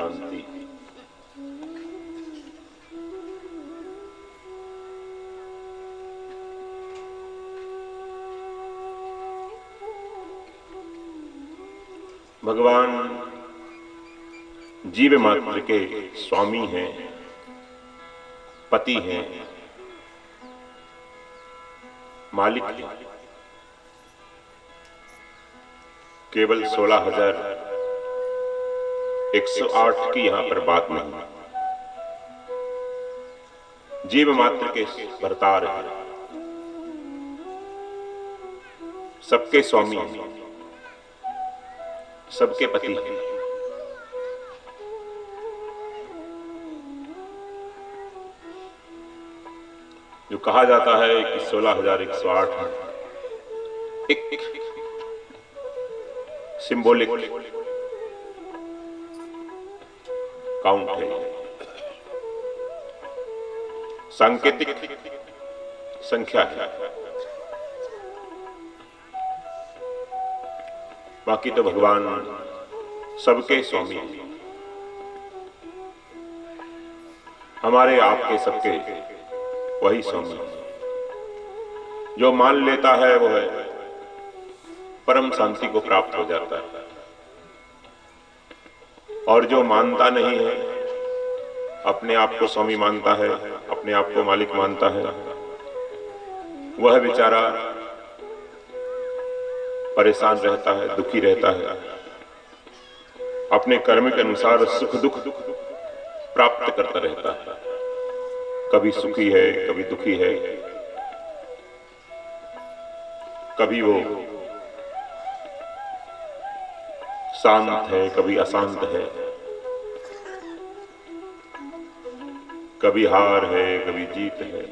शांति। भगवान जीव मात्र के स्वामी हैं, पति हैं, मालिक हैं। केवल 16,108 की यहां पर बात नहीं, जीव मात्र के भरतार हैं, सबके स्वामी हैं, सबके पति हैं। जो कहा जाता है कि 16,108 एक सिंबॉलिक काउंट है, सांकेतिक संख्या है। बाकी तो भगवान सबके स्वामी हैं, हमारे आपके सबके वही स्वामी। जो मान लेता है वो है परम शांति को प्राप्त हो जाता है, और जो मानता नहीं है, अपने आप को स्वामी मानता है, अपने आप को मालिक मानता है, वह बेचारा परेशान रहता है, दुखी रहता है, अपने कर्म के अनुसार सुख दुख प्राप्त करता रहता है। कभी सुखी है, कभी दुखी है, कभी वो शांत है, कभी अशांत है, कभी हार है, कभी जीत है,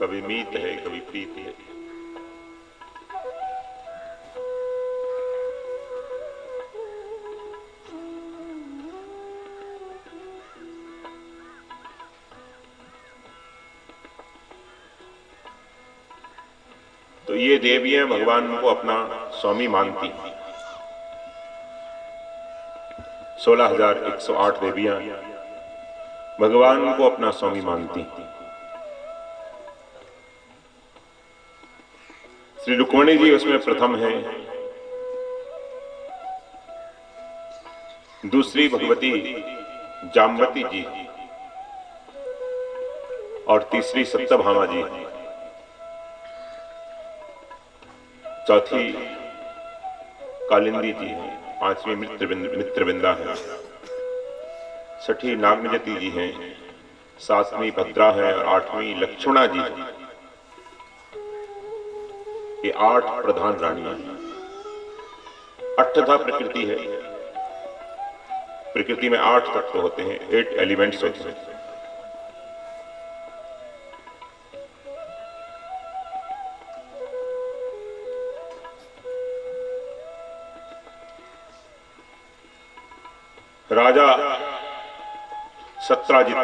कभी मीत है, कभी प्रीत है। तो ये देवियां भगवान को अपना स्वामी मानती हैं। 16,108 देवियां भगवान को अपना स्वामी मानती हैं। श्री रुक्मिणी जी उसमें प्रथम है, दूसरी भगवती जाम्बती जी और तीसरी सत्यभामा जी, चौथी कालिंदी जी है, पांचवी मित्रविंदा है, छठी नागमजती जी हैं, सातवीं भद्रा है और आठवीं लक्ष्मणा जी है। ये 8 प्रधान रानियां हैं। अष्टधा प्रकृति है, प्रकृति में 8 तत्व होते हैं, 8 एलिमेंट्स होते हैं। राजा सत्राजित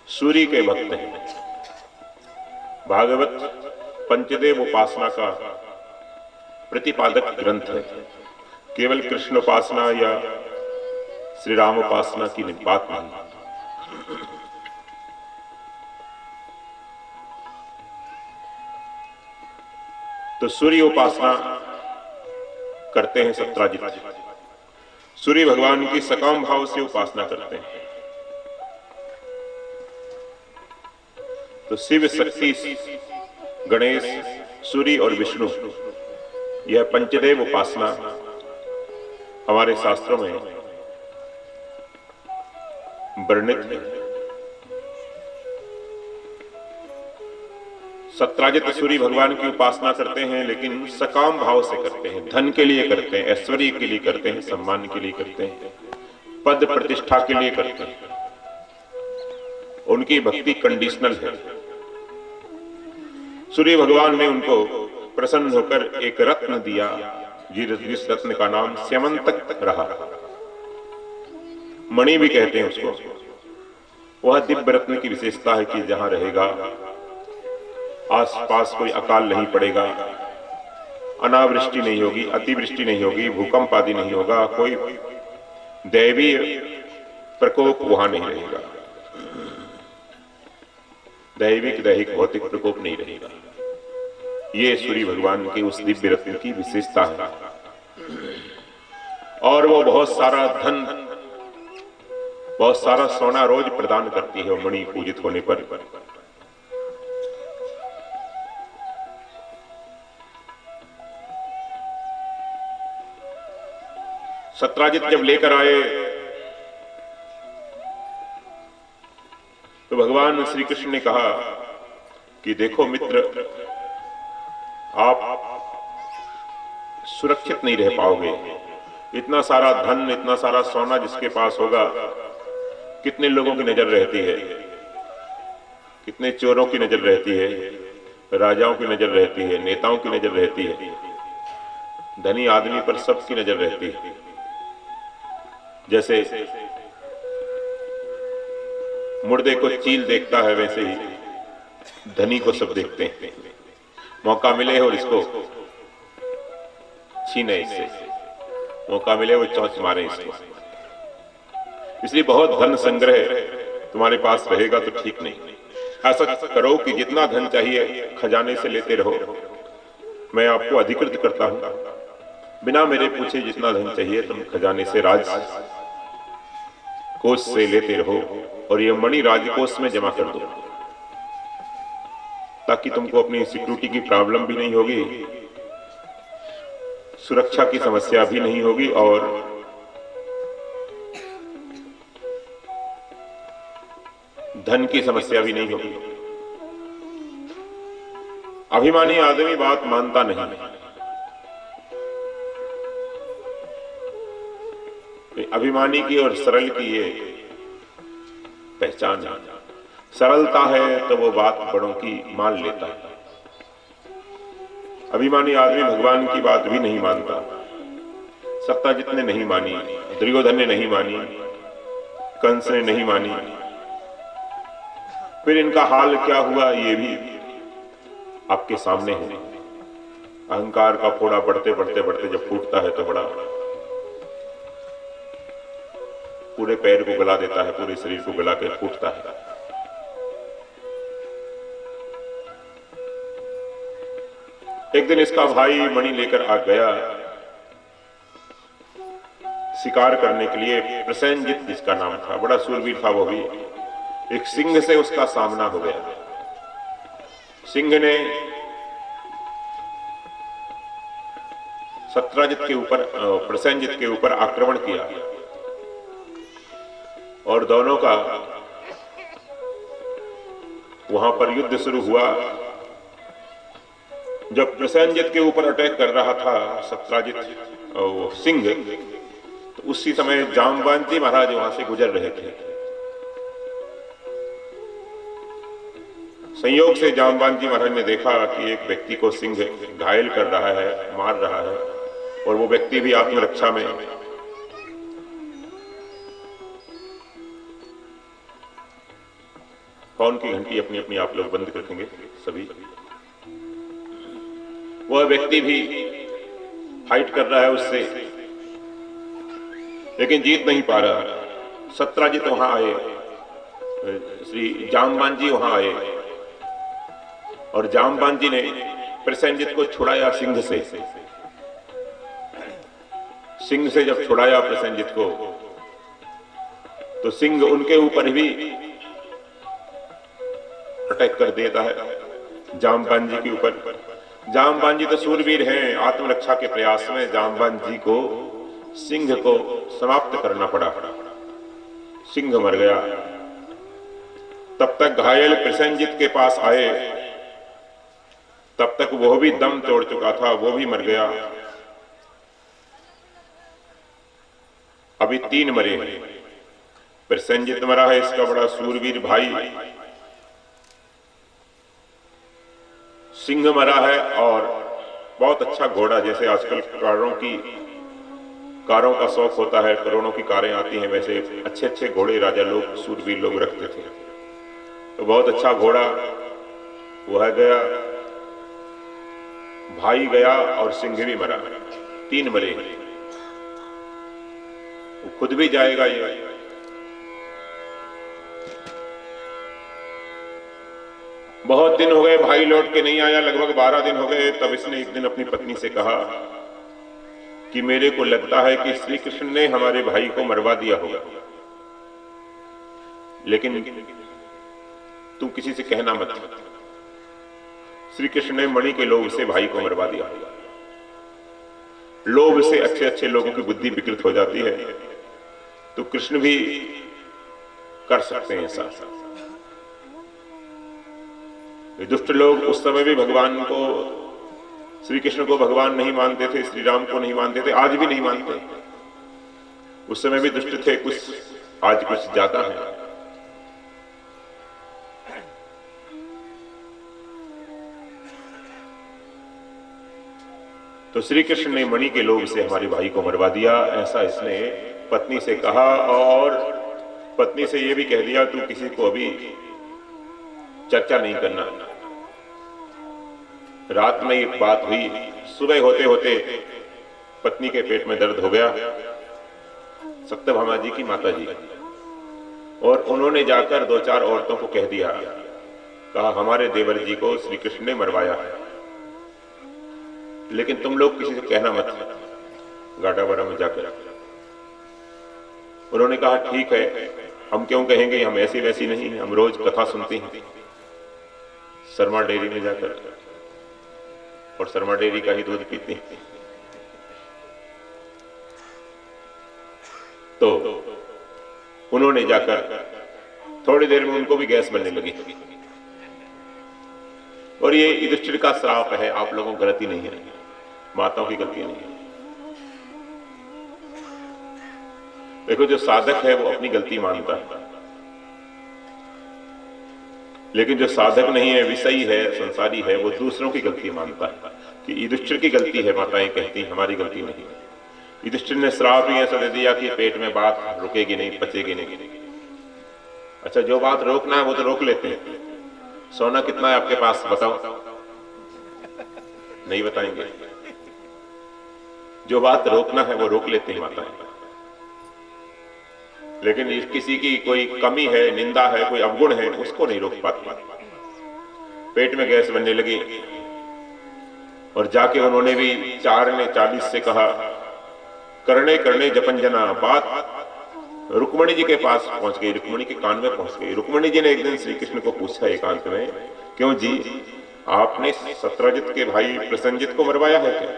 सूर्य के भक्त हैं। भागवत पंचदेव उपासना का प्रतिपादक ग्रंथ है। केवल कृष्ण उपासना या श्री राम उपासना की बात नहीं। तो सूर्य उपासना करते हैं सत्राजित। सूर्य भगवान की सकाम भाव से उपासना करते हैं। तो शिव, शक्ति, गणेश, सूर्य और विष्णु, यह पंचदेव उपासना हमारे शास्त्रों में वर्णित है। सत्राजित सूर्य भगवान की उपासना करते हैं, लेकिन सकाम भाव से करते हैं। धन के लिए करते हैं, ऐश्वर्य के लिए करते हैं, सम्मान के लिए करते हैं, पद प्रतिष्ठा के लिए करते हैं। उनकी भक्ति कंडीशनल है। सूर्य भगवान ने उनको प्रसन्न होकर एक रत्न दिया, जिस रत्न का नाम स्यमंतक रहा, मणि भी कहते हैं उसको। वह दिव्य रत्न की विशेषता है कि जहां रहेगा आसपास कोई अकाल नहीं पड़ेगा, अनावृष्टि नहीं होगी, अतिवृष्टि नहीं होगी, भूकंप आदि नहीं होगा, कोई दैवीय प्रकोप वहां नहीं रहेगा, दैविक दैहिक भौतिक प्रकोप नहीं रहेगा। ये सूर्य भगवान के उस दिव्य रत्न की विशेषता है। और वो बहुत सारा धन, बहुत सारा सोना रोज प्रदान करती है मणि पूजित होने पर। सत्राजित जब लेकर आए तो भगवान श्री कृष्ण ने कहा कि देखो मित्र, आप सुरक्षित नहीं रह पाओगे। इतना सारा धन, इतना सारा सोना जिसके पास होगा, कितने लोगों की नजर रहती है, कितने चोरों की नजर रहती है, राजाओं की नजर रहती है, नेताओं की नजर रहती है, धनी आदमी पर सबकी नजर रहती है। जैसे मुर्दे को चील देखता है, वैसे ही धनी को सब देखते हैं। मौका मिले और इसको छीने, इससे मौका मिले वो चौंच मारे इसको। इसलिए बहुत धन संग्रह तुम्हारे पास रहेगा तो ठीक नहीं। ऐसा करो कि जितना धन चाहिए खजाने से लेते रहो, मैं आपको अधिकृत करता हूं, बिना मेरे पूछे जितना धन चाहिए तुम खजाने से, राज कोष से लेते रहो, और ये मणि राजकोष में जमा कर दो, ताकि तुमको अपनी सिक्योरिटी की प्रॉब्लम भी नहीं होगी, सुरक्षा की समस्या भी नहीं होगी, और धन की समस्या भी नहीं होगी। अभिमानी आदमी बात मानता नहीं। अभिमानी की और सरल की ये पहचान है। सरलता है तो वो बात बड़ों की मान लेता है। अभिमानी आदमी भगवान की बात भी नहीं मानता। सत्ताजित ने नहीं मानी, दुर्योधन ने नहीं मानी, कंस ने नहीं मानी। फिर इनका हाल क्या हुआ ये भी आपके सामने है। अहंकार का फोड़ा बढ़ते बढ़ते बढ़ते जब फूटता है तो बड़ा पूरे पैर को गला देता है, पूरे शरीर को गला के फूटता है। एक दिन इसका भाई मणि लेकर आ गया शिकार करने के लिए। प्रसेनजित जिसका नाम था, बड़ा सूरवीर था वो भी। एक सिंह से उसका सामना हो गया। सिंह ने सत्राजित के ऊपर, प्रसेनजित के ऊपर आक्रमण किया और दोनों का वहां पर युद्ध शुरू हुआ। जब प्रसेनजित के ऊपर अटैक कर रहा था सत्राजित सिंह, तो उसी समय जामवंती महाराज वहां से गुजर रहे थे। संयोग से जामवंती महाराज ने देखा कि एक व्यक्ति को सिंह घायल कर रहा है, मार रहा है, और वो व्यक्ति भी आत्मरक्षा में। फोन की घंटी अपनी अपनी आप लोग बंद रखेंगे सभी। वह व्यक्ति भी फाइट कर रहा है उससे, लेकिन जीत नहीं पा रहा। सत्राजित वहां आए, श्री जामवंती वहां आए, और जामवंती ने प्रसेनजित को छुड़ाया सिंह से। सिंह से जब छुड़ाया प्रसेनजित को, तो सिंह उनके ऊपर भी अटैक कर देता है, जामवंती के ऊपर। जामवंती तो सूरवीर हैं, आत्मरक्षा के प्रयास में जामवंती को, सिंह को समाप्त करना पड़ा। सिंह मर गया। तब तक घायल प्रसेनजित के पास आए, तब तक वो भी दम तोड़ चुका था, वो भी मर गया। अभी 3 मरे हैं। प्रसेनजित मरा है, इसका बड़ा सूरवीर भाई। सिंह मरा है, और बहुत अच्छा घोड़ा, जैसे आजकल कारों का शौक होता है, करोड़ों की कारें आती हैं, वैसे अच्छे अच्छे घोड़े राजा लोग, सूरवीर लोग रखते थे। तो बहुत अच्छा घोड़ा वह गया। भाई गया और सिंह भी मरा, 3 मरे। वो खुद भी जाएगा ये। बहुत दिन हो गए, भाई लौट के नहीं आया, लगभग 12 दिन हो गए। तब इसने एक दिन अपनी पत्नी से कहा कि मेरे को लगता है कि श्री कृष्ण ने हमारे भाई को मरवा दिया होगा, लेकिन तू किसी से कहना मत। श्री कृष्ण ने मणि के लोभ से भाई को मरवा दिया होगा। लोभ से अच्छे अच्छे लोगों की बुद्धि विकृत हो जाती है, तो कृष्ण भी कर सकते हैं ऐसा। दुष्ट लोग उस समय भी भगवान को, श्री कृष्ण को भगवान नहीं मानते थे, श्री राम को नहीं मानते थे, आज भी नहीं मानते। उस समय भी दुष्ट थे कुछ, आज कुछ ज्यादा है। तो श्री कृष्ण ने मणि के लोभ से हमारे भाई को मरवा दिया, ऐसा इसने पत्नी से कहा। और पत्नी से यह भी कह दिया तू किसी को अभी चर्चा नहीं करना। रात में एक बात हुई, सुबह होते होते पत्नी के पेट में दर्द हो गया, सत्यभामा जी की माता जी, और उन्होंने जाकर 2-4 औरतों को कह दिया, कहा हमारे देवर जी को श्री कृष्ण ने मरवाया है, लेकिन तुम लोग किसी से कहना मत। गाडावाड़ा में जाकर उन्होंने कहा ठीक है, हम क्यों कहेंगे, हम ऐसी वैसी नहीं, हम रोज कथा सुनते हैं शर्मा डेयरी में जाकर, और शर्मा डेयरी का ही दूध पीते हैं। तो उन्होंने जाकर थोड़ी देर में उनको भी गैस बनने लगी। और ये युधिष्ठिर का श्राप है, आप लोगों की गलती नहीं है, माताओं की गलती नहीं है। देखो जो साधक है वो अपनी गलती मानता है, लेकिन जो साधक नहीं है, विषयी है, संसारी है, वो दूसरों की गलती मानता है कि युधिष्ठिर की गलती है। माताएं कहती हमारी गलती नहीं है। युधिष्ठिर ने श्राप ही ऐसा दे दिया कि पेट में बात रुकेगी नहीं, पचेगी नहीं। अच्छा, जो बात रोकना है वो तो रोक लेते हैं। सोना कितना है आपके पास बताओ, नहीं बताएंगे। जो बात रोकना है वो रोक लेते हैं माताएं, लेकिन किसी की कोई कमी है, निंदा है, कोई अवगुण है, उसको नहीं रोक पाती। पेट में गैस बनने लगी और जाके उन्होंने भी 4 ने 40 से कहा, करने करने जपंजना। बात रुक्मणी जी के पास पहुंच गई, रुक्मणी के कान में पहुंच गई। रुक्मणी जी ने एक दिन श्री कृष्ण को पूछा एकांत में, क्यों जी आपने सत्रजित के भाई प्रसन्नजित को मरवाया है क्या?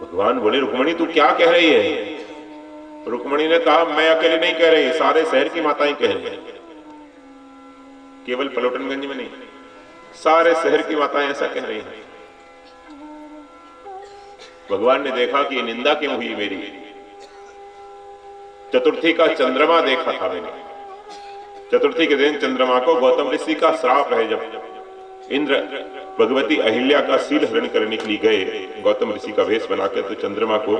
भगवान बोले, रुक्मणी तू क्या कह रही है? रुक्मणी ने कहा, मैं अकेले नहीं कह रही, सारे शहर की माताएं कह रही हैं, केवल पलोटनगंज में नहीं, सारे शहर की माताएं ऐसा कह रही हैं। भगवान ने देखा कि ये निंदा क्यों हुई मेरी। चतुर्थी का चंद्रमा देखा था मैंने। चतुर्थी के दिन चंद्रमा को गौतम ऋषि का श्राप है, जब इंद्र भगवती अहिल्या का सील हरण करने के लिए गए गौतम ऋषि का वेश बनाकर, तो चंद्रमा को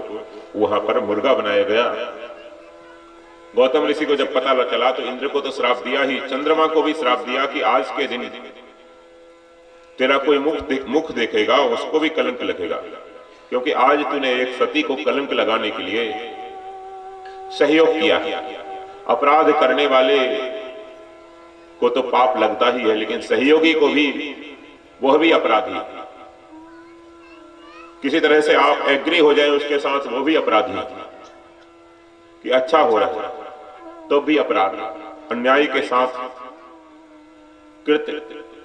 वहां पर मुर्गा बनाया गया। गौतम ऋषि को जब पता चला तो इंद्र को तो श्राप दिया ही, चंद्रमा को भी श्राप दिया कि आज के दिन तेरा कोई मुख देखेगा उसको भी कलंक लगेगा, क्योंकि आज तूने एक सती को कलंक लगाने के लिए सहयोग किया। अपराध करने वाले को तो पाप लगता ही है, लेकिन सहयोगी को भी, वह भी अपराधी। किसी तरह से आप एग्री हो जाए उसके साथ, वो भी अपराधी। कि अच्छा हो रहा है तो भी अपराध। अन्याय के साथ कृत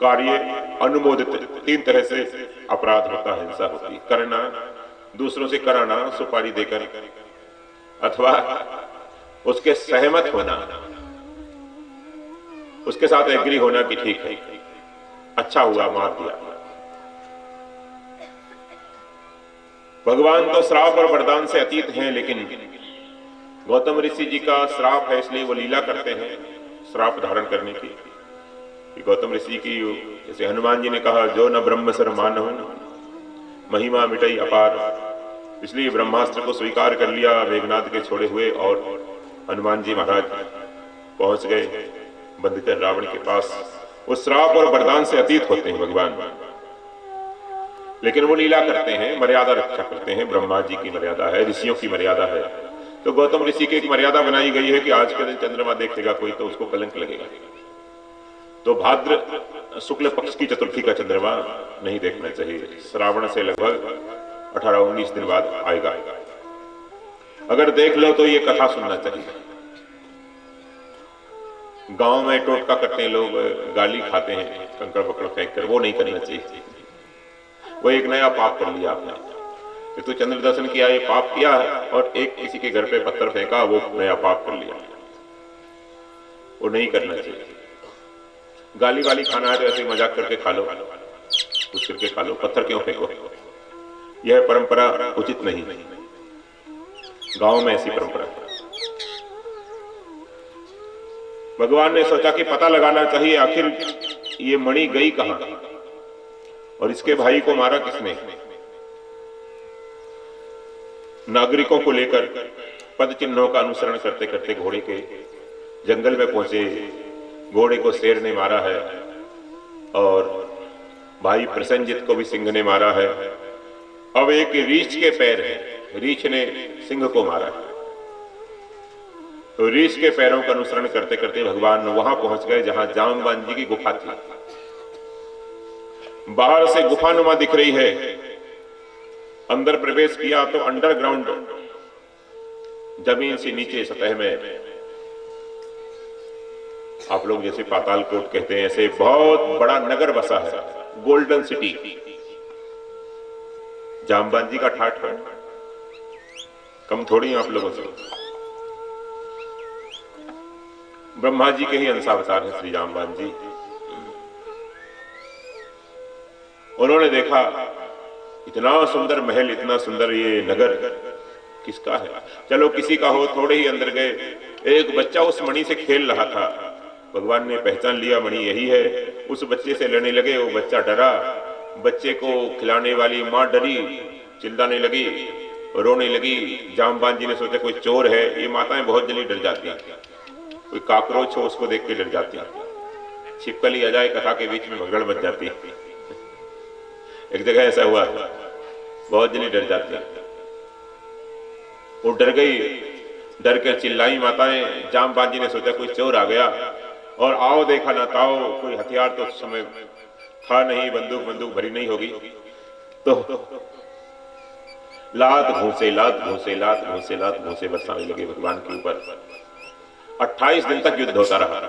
कार्य अनुमोदित, 3 तरह से अपराध होता है, हिंसा होती है। करना, दूसरों से कराना, सुपारी देकर, अथवा उसके सहमत होना, उसके साथ एग्री होना कि ठीक है, अच्छा हुआ, मार दिया। भगवान तो श्राप और वरदान से अतीत हैं, लेकिन गौतम ऋषि जी का श्राप है, इसलिए वो लीला करते हैं श्राप धारण करने की। गौतम ऋषि की, जैसे हनुमान जी ने कहा, जो न ब्रह्म सर मानहु महिमा मिटई अपार, इसलिए ब्रह्मास्त्र को स्वीकार कर लिया मेघनाद के छोड़े हुए, और हनुमान जी महाराज पहुंच गए बंदकर रावण के पास। वो श्राप और वरदान से अतीत होते हैं भगवान। लेकिन वो लीला करते हैं, मर्यादा रक्षा करते हैं। ब्रह्मा जी की मर्यादा है, ऋषियों की मर्यादा है। तो गौतम ऋषि की एक मर्यादा बनाई गई है कि आज के दिन चंद्रमा देखेगा कोई तो उसको कलंक लगेगा। तो भाद्र शुक्ल पक्ष की चतुर्थी का चंद्रमा नहीं देखना चाहिए। श्रावण से लगभग 18-19 दिन बाद आएगा। अगर देख लो तो ये कथा सुनना चाहिए। गांव में टोटका करते हैं लोग, गाली खाते हैं कंकड़ पकड़ फेंक कर, वो नहीं करना चाहिए। वो एक नया पाप कर लिया आपने कि तू चंद्र दर्शन किया, ये पाप किया है, और एक किसी के घर पे पत्थर फेंका, वो नया पाप कर लिया। वो नहीं करना चाहिए। गाली वाली खाना है तो ऐसे मजाक करके खा लो, कुछ करके खा लो, पत्थर क्यों फेंको? यह परंपरा उचित नहीं। गांव में ऐसी परंपरा है। भगवान ने सोचा कि पता लगाना चाहिए आखिर ये मणि गई कहां और इसके भाई को मारा किसने। नागरिकों को लेकर पद चिन्हों का अनुसरण करते करते घोड़े के जंगल में पहुंचे। घोड़े को शेर ने मारा है और भाई प्रसन्नजित को भी सिंह ने मारा है। अब एक रीछ के पैर है, रीछ ने सिंह को मारा है। तो रीछ के पैरों का अनुसरण करते करते भगवान वहां पहुंच गए जहां जामवान जी की गुफा थी। बाहर से गुफानुमा दिख रही है। अंदर प्रवेश किया तो अंडरग्राउंड, जमीन से नीचे सतह में, आप लोग जैसे पाताल कोट कहते हैं, ऐसे बहुत बड़ा नगर बसा है, गोल्डन सिटी। जामवान जी का ठाठ है, कम थोड़ी आप लोगों से। ब्रह्मा जी के ही अंशावतार है श्री जामवान जी। उन्होंने देखा इतना सुंदर महल, इतना सुंदर ये नगर किसका है? चलो किसी का हो, थोड़े ही अंदर गए। एक बच्चा उस मणि से खेल रहा था। भगवान ने पहचान लिया मणि यही है। उस बच्चे से लड़ने लगे। वो बच्चा डरा। बच्चे को खिलाने वाली मां डरी, चिल्लाने लगी, रोने लगी। जामवान जी ने सोचा कोई चोर है। ये माताएं बहुत जल्दी डर जाती हैं। कोई काकरोच हो उसको देख के डर जाती है। छिपकली आ जाए कथा के बीच में भगदड़ मच जाती है। एक जगह ऐसा हुआ, बहुत जल्दी डर जाती है। वो डर गई, डर कर चिल्लाई माताएं। जामवान जी ने सोचा कोई चोर आ गया, और आओ देखा ना ताओ, कोई हथियार तो उस समय था नहीं, बंदूक भरी नहीं होगी। तो लात घूंसे बरसाने लगे भगवान के ऊपर। 28 दिन तक युद्ध होता रहा।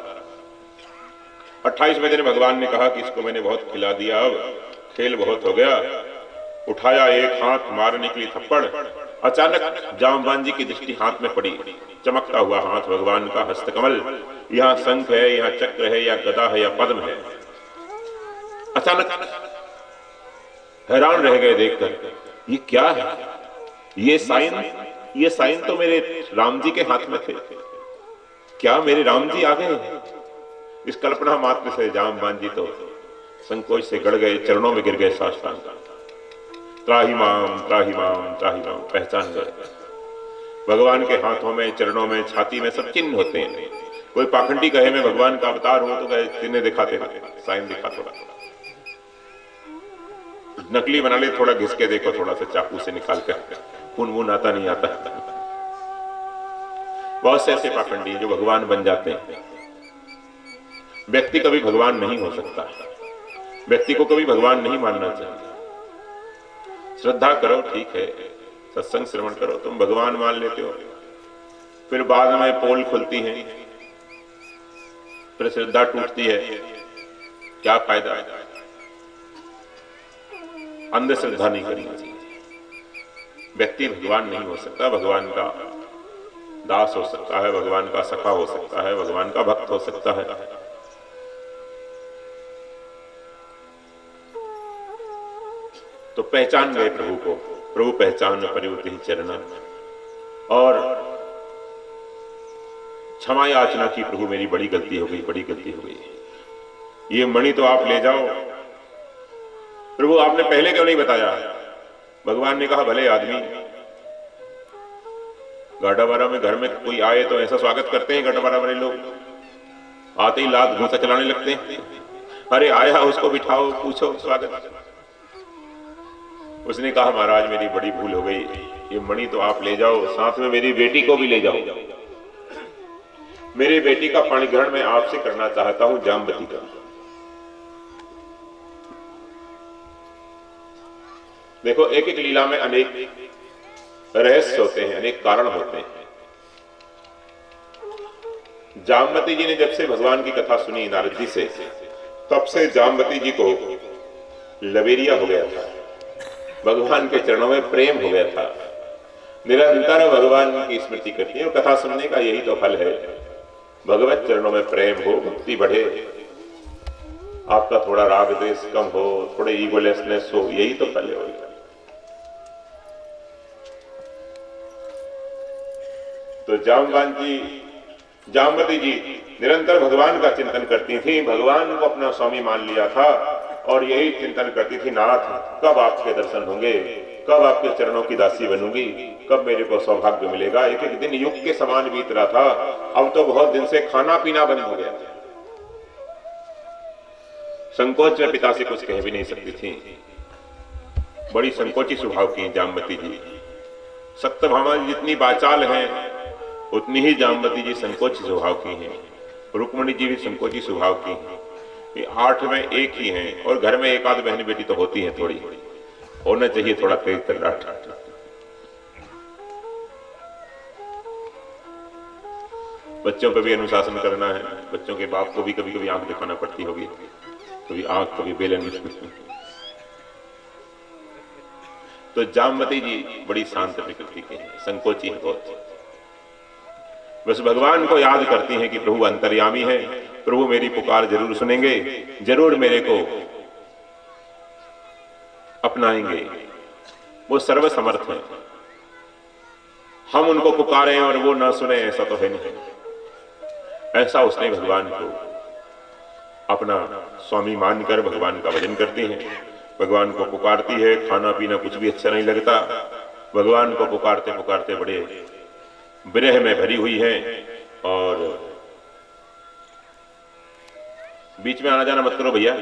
28वें दिन भगवान ने कहा कि इसको मैंने बहुत खिला दिया, अब खेल बहुत हो गया। उठाया एक हाथ, मारने के लिए थप्पड़। अचानक जामवान जी की दृष्टि हाथ में पड़ी। चमकता हुआ हाथ, भगवान का हस्तकमल। यहाँ शंख है, यहाँ चक्र है, या गदा है, या पद्म है। अचानक हैरान रह गए देखकर, ये क्या है? ये साइन तो मेरे राम जी के हाथ में थे। क्या मेरे राम जी आ गए? इस कल्पना मात्र से जामवान जी तो संकोच से गड़ गए, चरणों में गिर गए साष्टांग। त्राहि माम पहचान गए। भगवान के हाथों में, चरणों में, छाती में सब चिन्ह होते हैं। कोई पाखंडी कहे मैं भगवान का अवतार हूं तो कहे चिन्ह दिखाते हैं, साइन दिखा थोड़ा। नकली बना ले, थोड़ा घिस के देखो, थोड़ा सा चाकू से निकाल कर, खून आता नहीं आता। बहुत से ऐसे पाखंडी जो भगवान बन जाते हैं। व्यक्ति कभी भगवान नहीं हो सकता। व्यक्ति को कभी भगवान नहीं मानना चाहिए। श्रद्धा करो, ठीक है, सत्संग श्रवण करो, तुम भगवान मान लेते हो, फिर बाद में पोल खुलती है, फिर श्रद्धा टूटती है, क्या फायदा? अंधश्रद्धा नहीं करनी चाहिए। व्यक्ति भगवान नहीं हो सकता। भगवान का दास हो सकता है, भगवान का सखा हो सकता है, भगवान का भक्त हो सकता है। तो पहचान गए प्रभु को। प्रभु पहचान परिवर्ति चरण, और क्षमा याचना की, प्रभु मेरी बड़ी गलती हो गई। ये मणि तो आप ले जाओ। प्रभु आपने पहले क्यों नहीं बताया? भगवान ने कहा भले आदमी, गाडावारा में घर में कोई आए तो ऐसा स्वागत करते हैं गाडावारा वाले लोग, आते ही लात घूंसा चलाने लगते हैं। अरे आया, उसको बिठाओ, पूछो, स्वागत। उसने कहा महाराज मेरी बड़ी भूल हो गई, ये मणि तो आप ले जाओ, साथ में मेरी बेटी को भी ले जाओ। मेरी बेटी का पाणिग्रहण मैं आपसे करना चाहता हूं, जामवती का। देखो एक एक लीला में अनेक रहस्य होते हैं, अनेक कारण होते हैं। जामवती जी ने जब से भगवान की कथा सुनी नारद जी से, तब से जामवती जी को लवेरिया हो गया था, भगवान के चरणों में प्रेम हो गया था। निरंतर भगवान की स्मृति करती है, और कथा सुनने का यही तो फल है। भगवत चरणों में प्रेम हो, भक्ति बढ़े, आपका थोड़ा राग द्वेष कम हो, थोड़े ईगोलेसनेस हो, यही तो फल है। तो जामवती जी निरंतर भगवान का चिंतन करती थी, भगवान को अपना स्वामी मान लिया था, और यही चिंतन करती थी, नाथ कब आपके दर्शन होंगे, कब आपके चरणों की दासी बनूंगी, कब मेरे को सौभाग्य मिलेगा। एक एक दिन युग के समान बीत रहा था, अब तो बहुत दिन से खाना पीना बंद हो गया। संकोच में पिता से कुछ कह भी नहीं सकती थी, बड़ी संकोची स्वभाव की जामवती जी। सत्यभामा जितनी बाचाल हैं, उतनी ही जामवती जी संकोची स्वभाव की हैं। रुक्मणी जी भी संकोची स्वभाव की हैं। ये 8 में एक ही हैं, और घर में एक आध बहन बेटी तो होती है, थोड़ी होना चाहिए थोड़ा तेज तर्राट। बच्चों पर भी अनुशासन करना है, बच्चों के बाप को भी कभी कभी आंख दिखाना पड़ती होगी, कभी आंख कभी बेलन। तो जामवती जी बड़ी शांत प्रकृति के हैं, संकोची है बहुत। बस भगवान को याद करती हैं कि प्रभु अंतर्यामी है, प्रभु मेरी पुकार जरूर सुनेंगे, जरूर मेरे को अपनाएंगे, वो सर्वसमर्थ हैं। हम उनको पुकारें और वो ना सुने, ऐसा तो है नहीं। ऐसा उसने भगवान को अपना स्वामी मानकर भगवान का भजन करती हैं, भगवान को पुकारती है। खाना पीना कुछ भी अच्छा नहीं लगता, भगवान को पुकारते पुकारते बड़े विरह में भरी हुई है। और बीच में आना जाना मत करो भैया।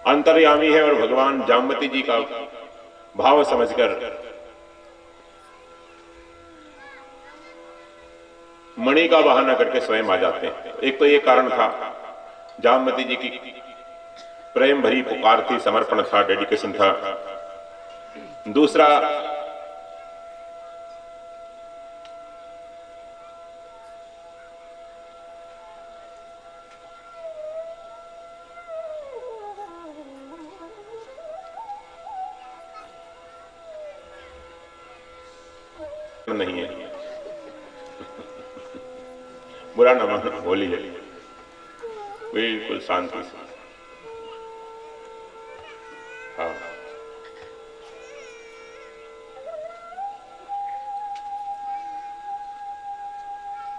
अंतर्यामी है, और भगवान जामवती जी का भाव समझकर मणि का बहाना करके स्वयं आ जाते हैं। एक तो ये कारण था, जामवती जी की प्रेम भरी पुकार थी, समर्पण था, डेडिकेशन था। दूसरा नहीं है, बुरा न मानो, होली है, बिल्कुल शांति से। हाँ,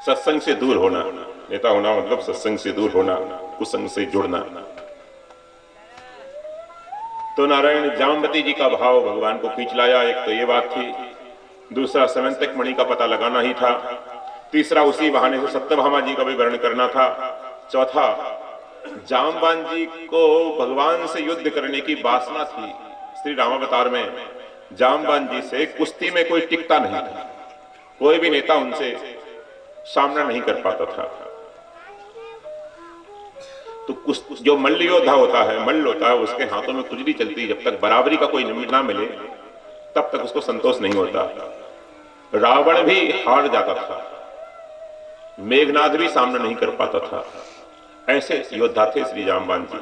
सत्संग से दूर होना, नेता होना मतलब सत्संग से दूर होना, कुसंग से जुड़ना। तो नारायण जामवती जी का भाव भगवान को खींच लाया। एक तो ये बात थी, दूसरा समंतक मणि का पता लगाना ही था, तीसरा उसी बहाने से सत्यभामा जी का भी वर्णन करना था, चौथा जामवान जी को भगवान से युद्ध करने की वासना थी। श्री रामावतार में जामवान जी से कुश्ती में कोई टिकता नहीं था, कोई भी नेता उनसे सामना नहीं कर पाता था। तो जो मल्ल योद्धा होता है, मल्ल होता है, उसके हाथों में खुजली चलती है, जब तक बराबरी का कोई ना मिले तब तक उसको संतोष नहीं होता। रावण भी हार जाता था, मेघनाद भी सामना नहीं कर पाता था। ऐसे योद्धा थे श्री जामवान जी।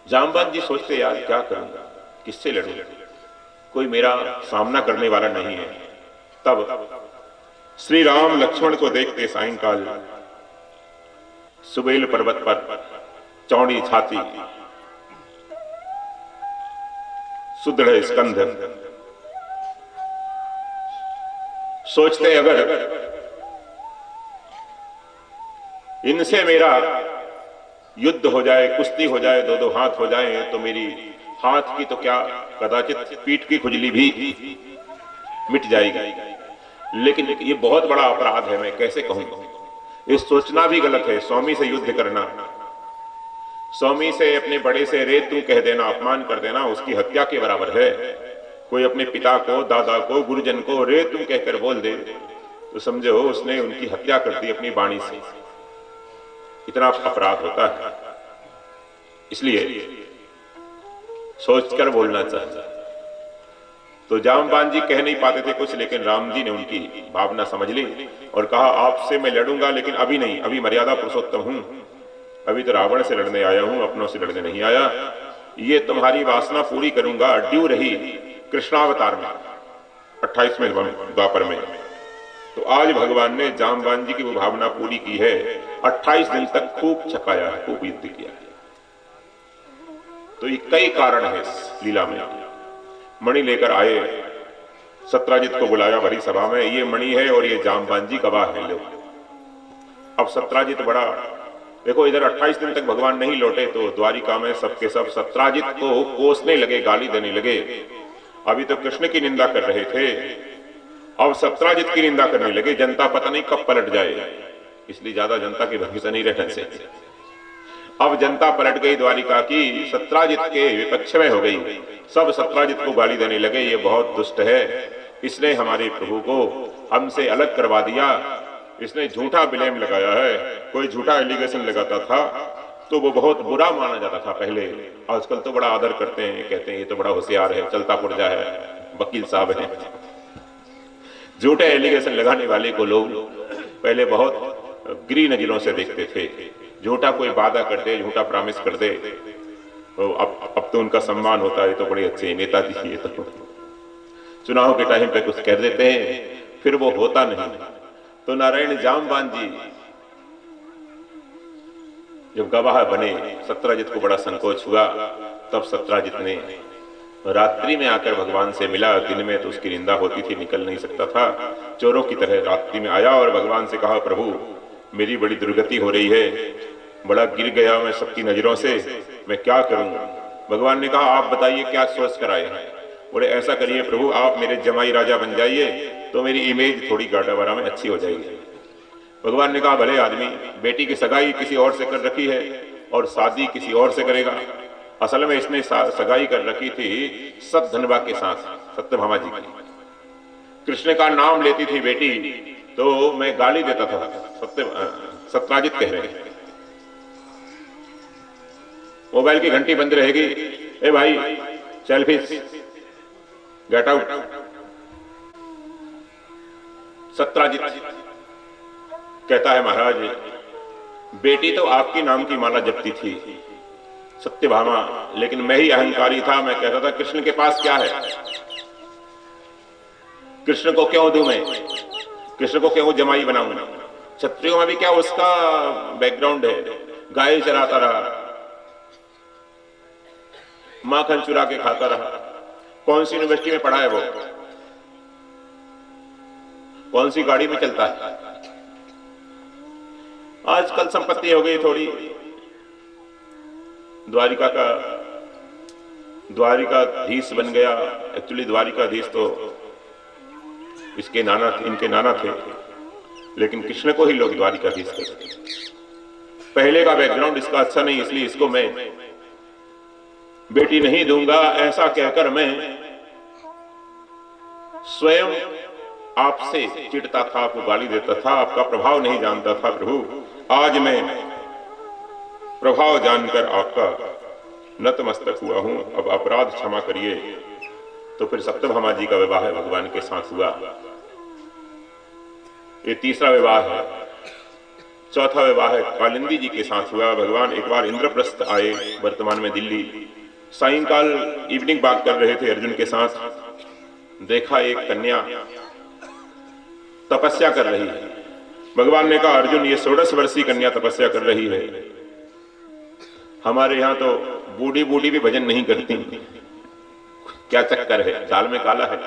जामवान जी सोचते, यार क्या करूंगा, किससे लड़ूं, कोई मेरा सामना करने वाला नहीं है। तब श्री राम लक्ष्मण को देखते सायंकाल सुबेल पर्वत पर चौड़ी छाती, सुदृढ़ स्कंध, सोचते अगर इनसे मेरा युद्ध हो जाए, कुश्ती हो जाए, दो दो हाथ हो जाए, तो मेरी हाथ की तो क्या, कदाचित पीठ की खुजली भी मिट जाएगी। लेकिन ये बहुत बड़ा अपराध है, मैं कैसे कहूंगा। ये सोचना भी गलत है। स्वामी से युद्ध करना, स्वामी से अपने बड़े से रे तू कह देना, अपमान कर देना, उसकी हत्या के बराबर है। कोई अपने पिता को, दादा को, गुरुजन को रे तू कहकर बोल दे तो समझो उसने उनकी हत्या कर दी अपनी वाणी से। इतना अपराध होता है। इसलिए सोचकर बोलना चाहिए। तो जामवान जी कह नहीं पाते थे कुछ, लेकिन राम जी ने उनकी भावना समझ ली और कहा आपसे मैं लड़ूंगा, लेकिन अभी नहीं, अभी मर्यादा पुरुषोत्तम हूं, अभी तो रावण से लड़ने आया हूं, अपनों से लड़ने नहीं आया। ये तुम्हारी वासना पूरी करूंगा। ड्यू रही कृष्णावतार में 28वें द्वापर में। तो आज भगवान ने जामवान जी की वो भावना पूरी की है। 28 दिन तक खूब छकाया है, खूब युद्ध किया है। तो ये कई कारण है इस लीला में। मणि लेकर आए, सत्राजित को बुलाया भरी सभा में, ये मणि है और ये जामवान जी गवाह है। लोग अब सत्राजित बड़ा, देखो इधर 28 दिन तक भगवान नहीं लौटे तो द्वारिका में सबके सब सत्राजित को कोसने लगे, गाली देने लगे। अभी तो कृष्ण की निंदा कर रहे थे, अब सत्राजित की निंदा करने लगे। जनता पता नहीं कब पलट जाए, इसलिए ज्यादा जनता के भरोसे नहीं रहने से। अब जनता पलट गई द्वारिका की, सत्राजित के विपक्ष में हो गई। सब सत्राजित को गाली देने लगे, ये बहुत दुष्ट है, इसने हमारे प्रभु को हमसे अलग करवा दिया, इसने झूठा ब्लेम लगाया है। कोई झूठा एलिगेशन लगाता था तो वो बहुत बुरा माना जाता था पहले। आजकल तो बड़ा आदर करते हैं, कहते हैं ये तो बड़ा होशियार है, चलता पुर्जा है, वकील साहब है। झूठे एलिगेशन लगाने वाले को लोग पहले बहुत गिरी नजरों से देखते थे। झूठा कोई वादा कर दे, झूठा प्रॉमिस कर दे तो अब तो उनका सम्मान होता है, तो बड़े अच्छे नेताजी। ये तो चुनाव के टाइम पे कुछ कह देते हैं, फिर वो होता नहीं। तो नारायण जामवान जी जब गवाह बने, सत्राजित को बड़ा संकोच हुआ। तब सत्राजित ने रात्रि में आकर भगवान से मिला। दिन में तो उसकी निंदा होती थी, निकल नहीं सकता था, चोरों की तरह रात्रि में आया और भगवान से कहा प्रभु मेरी बड़ी दुर्गति हो रही है, बड़ा गिर गया मैं सबकी नजरों से, मैं क्या करूं। भगवान ने कहा आप बताइए क्या सोच कर आए हैं। बोले ऐसा करिए प्रभु आप मेरे जमाई राजा बन जाइए तो मेरी इमेज थोड़ी गाड़ावाड़ा में अच्छी हो जाएगी। भगवान ने कहा भले आदमी, बेटी की सगाई किसी और से कर रखी है और शादी किसी और से करेगा। असल में इसने सगाई कर रखी थी सतधनवा के साथ, सत्यभामा जी की। कृष्ण का नाम लेती थी बेटी तो मैं गाली देता था। सत्राजित कह रहे हैं मोबाइल की घंटी बंद रहेगी, ए भाई सेल्फीज, गेट आउट। सत्राजित कहता है महाराज बेटी तो आपकी नाम की माला जपती थी सत्यभामा, लेकिन मैं ही अहंकारी था। मैं कहता था कृष्ण के पास क्या है, कृष्ण को क्यों दूं मैं, कृष्ण को क्यों जमाई बनाऊं। क्षत्रियों में भी क्या उसका बैकग्राउंड है, गाय चराता रहा, माखन चुरा के खाता रहा। कौन सी यूनिवर्सिटी में पढ़ा है वो, कौन सी गाड़ी में चलता है। आजकल संपत्ति हो गई थोड़ी, द्वारिकाधीश बन गया। एक्चुअली द्वारिकाधीश तो इसके नाना थे, इनके नाना थे, लेकिन कृष्ण को ही लोग द्वारिकाधीश कहते थे। पहले का बैकग्राउंड इसका अच्छा नहीं, इसलिए इसको मैं बेटी नहीं दूंगा ऐसा कहकर मैं स्वयं आपसे चिढ़ता था, आपको गाली देता था, आपका प्रभाव नहीं जानता था प्रभु। आज मैं प्रभाव जानकर आपका नतमस्तक हुआ हूं, अब अपराध क्षमा करिए। तो फिर सत्यभामा जी का विवाह भगवान के साथ हुआ। ये तीसरा विवाह है। चौथा विवाह कालिंदी जी के साथ हुआ। भगवान एक बार इंद्रप्रस्थ आए, वर्तमान में दिल्ली। सायंकाल इवनिंग वॉक कर रहे थे अर्जुन के साथ, देखा एक कन्या तपस्या कर रही है। भगवान ने कहा अर्जुन ये 16 वर्षीय कन्या तपस्या कर रही है, हमारे यहाँ तो बूढ़ी बूढ़ी भी भजन नहीं करती, क्या चक्कर है, दाल में काला है।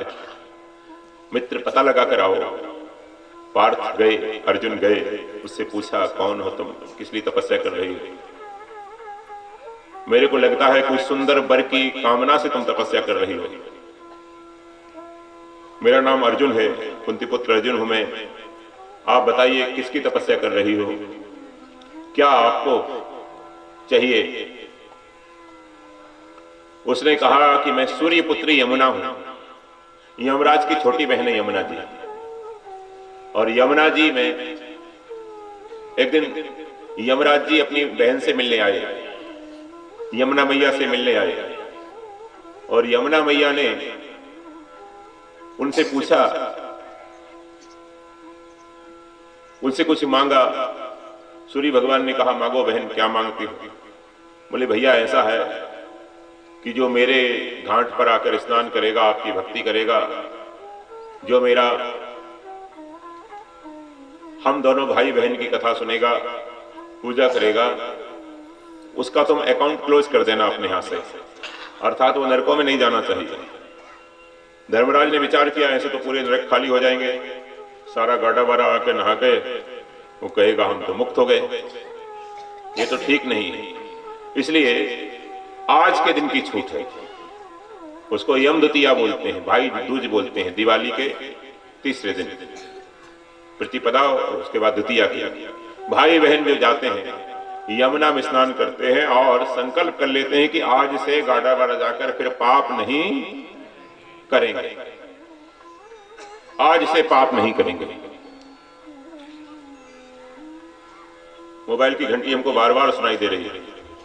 मित्र पता लगा कर आओ। पार्थ गए, अर्जुन गए, उससे पूछा कौन हो तुम, किस लिए तपस्या कर रही हो। मेरे को लगता है कोई सुंदर वर की कामना से तुम तपस्या कर रही हो। मेरा नाम अर्जुन है, कुंती पुत्र अर्जुन हूं मैं, आप बताइए किसकी तपस्या कर रही हो, क्या आपको चाहिए? उसने कहा कि मैं सूर्य पुत्री यमुना हूं, यमराज की छोटी बहन है यमुना जी। और यमुना जी में एक दिन यमराज जी अपनी बहन से मिलने आए, यमुना मैया से मिलने आए, और यमुना मैया ने उनसे पूछा, उनसे कुछ मांगा। सूर्य भगवान ने कहा, मांगो बहन, क्या मांगती हो? बोले, भैया ऐसा है कि जो मेरे घाट पर आकर स्नान करेगा, आपकी भक्ति करेगा, जो मेरा हम दोनों भाई बहन की कथा सुनेगा, पूजा करेगा, उसका तुम अकाउंट क्लोज कर देना अपने हाथ से, अर्थात वो नरकों में नहीं जाना चाहिए। धर्मराज ने विचार किया, ऐसे तो पूरे नरक खाली हो जाएंगे, सारा गाड़ा बाड़ा आके नहा के वो कहेगा हम तो मुक्त हो गए, ये तो ठीक नहीं है। इसलिए आज के दिन की छूट है, उसको यम द्वितीया बोलते हैं, भाई दूज बोलते हैं, दिवाली के तीसरे दिन प्रतिपदा और उसके बाद द्वितीया किया। भाई बहन जो जाते हैं यमुना में स्नान करते हैं और संकल्प कर लेते हैं कि आज से गाड़ा बाड़ा जाकर फिर पाप नहीं करेंगे, आज से पाप नहीं करेंगे। मोबाइल की घंटी हमको बार बार सुनाई दे रही है,